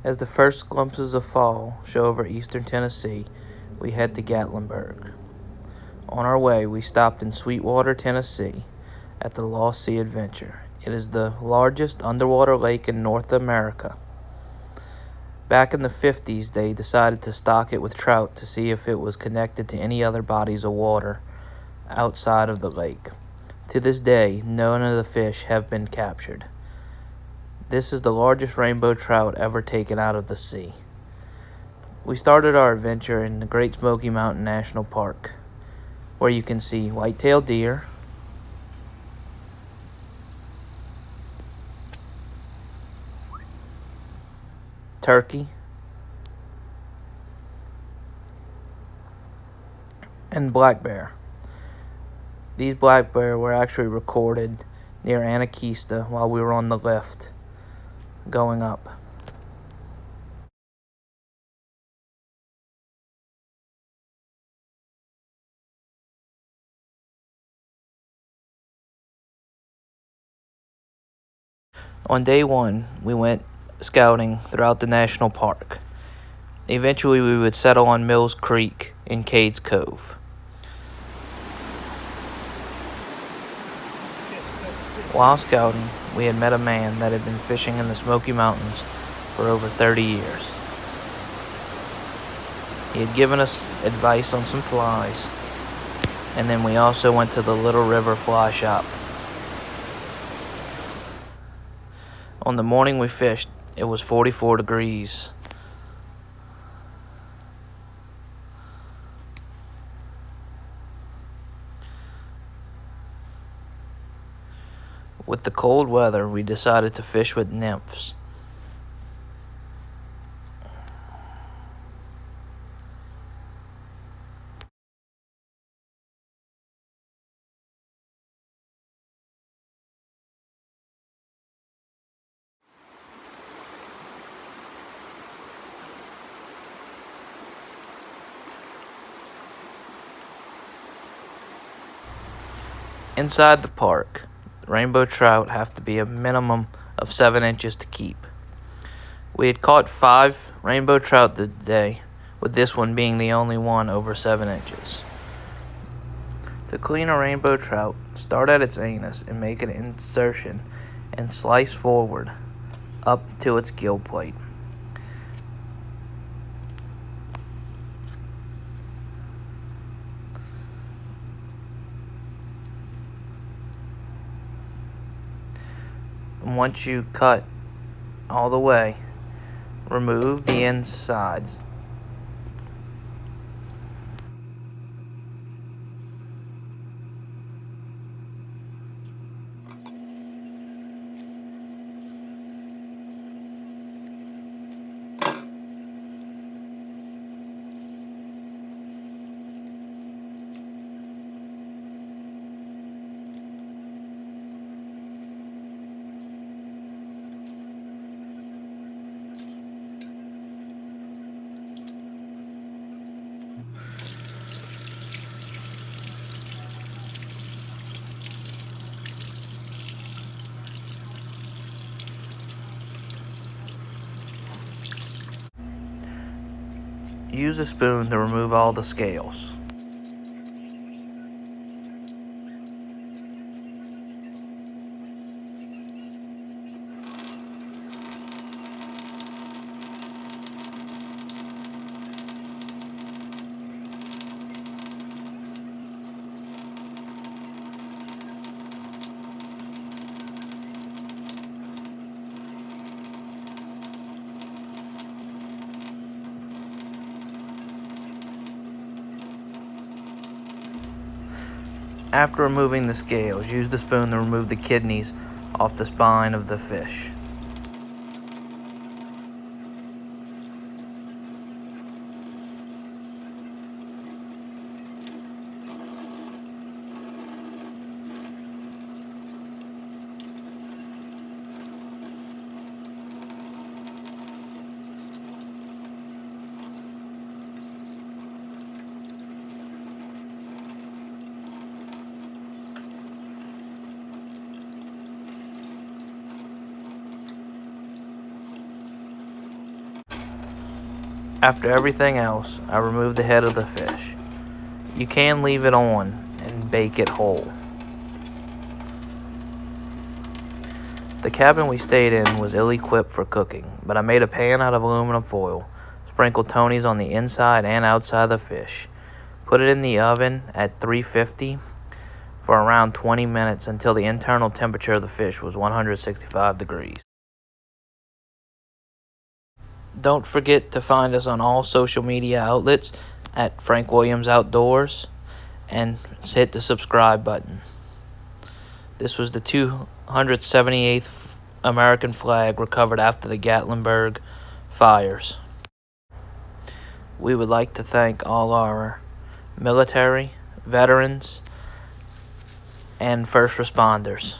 As the first glimpses of fall show over eastern Tennessee, we head to Gatlingburg. On our way, we stopped in Sweetwater, Tennessee, at the Lost Sea Adventure. It is the largest underwater lake in North America. Back in the 50s, they decided to stock it with trout to see if it was connected to any other bodies of water outside of the lake. To this day, none of the fish have been captured. This is the largest rainbow trout ever taken out of the sea. We started our adventure in the Great Smoky Mountain National Park, where you can see white-tailed deer, turkey, and black bear. These black bear were actually recorded near Anakista while we were on the lift going up. On day one, we went scouting throughout the national park. Eventually, we would settle on Mills Creek in Cades Cove. While scouting, we had met a man that had been fishing in the Smoky Mountains for over 30 years. He had given us advice on some flies, and then we also went to the Little River Fly Shop. On the morning we fished, it was 44 degrees. With the cold weather, we decided to fish with nymphs. Inside the park, rainbow trout have to be a minimum of 7 inches to keep. We had caught 5 rainbow trout today, with this one being the only one over 7 inches. To clean a rainbow trout, start at its anus and make an insertion and slice forward up to its gill plate. And once you cut all the way, remove the insides. Use a spoon to remove all the scales. After removing the scales, use the spoon to remove the kidneys off the spine of the fish. After everything else, I removed the head of the fish. You can leave it on and bake it whole. The cabin we stayed in was ill-equipped for cooking, but I made a pan out of aluminum foil, sprinkled Tony's on the inside and outside of the fish, put it in the oven at 350 for around 20 minutes until the internal temperature of the fish was 165 degrees. Don't forget to find us on all social media outlets at Frank Williams Outdoors and hit the subscribe button. This was the 278th American flag recovered after the Gatlingburg fires. We would like to thank all our military, veterans, and first responders.